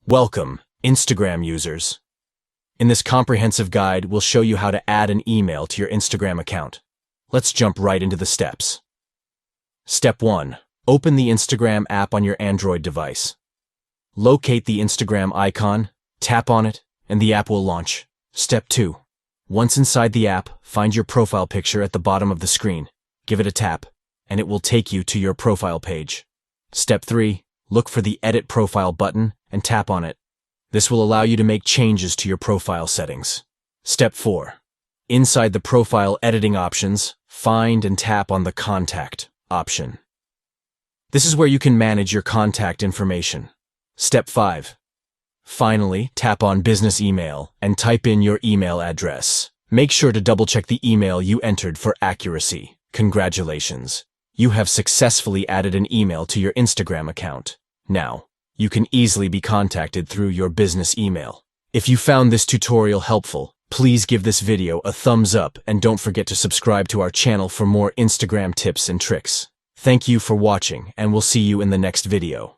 Welcome, Instagram users. In this comprehensive guide, we'll show you how to add an email to your Instagram account. Let's jump right into the steps. Step 1. Open the Instagram app on your Android device. Locate the Instagram icon, tap on it, and the app will launch. Step 2. Once inside the app, find your profile picture at the bottom of the screen. Give it a tap, and it will take you to your profile page. Step 3. Look for the Edit Profile button and tap on it. This will allow you to make changes to your profile settings. Step 4. Inside the profile editing options, find and tap on the Contact option. This is where you can manage your contact information. Step 5. Finally, tap on Business Email and type in your email address. Make sure to double-check the email you entered for accuracy. Congratulations! You have successfully added an email to your Instagram account. Now, you can easily be contacted through your business email. If you found this tutorial helpful, please give this video a thumbs up and don't forget to subscribe to our channel for more Instagram tips and tricks. Thank you for watching, and we'll see you in the next video.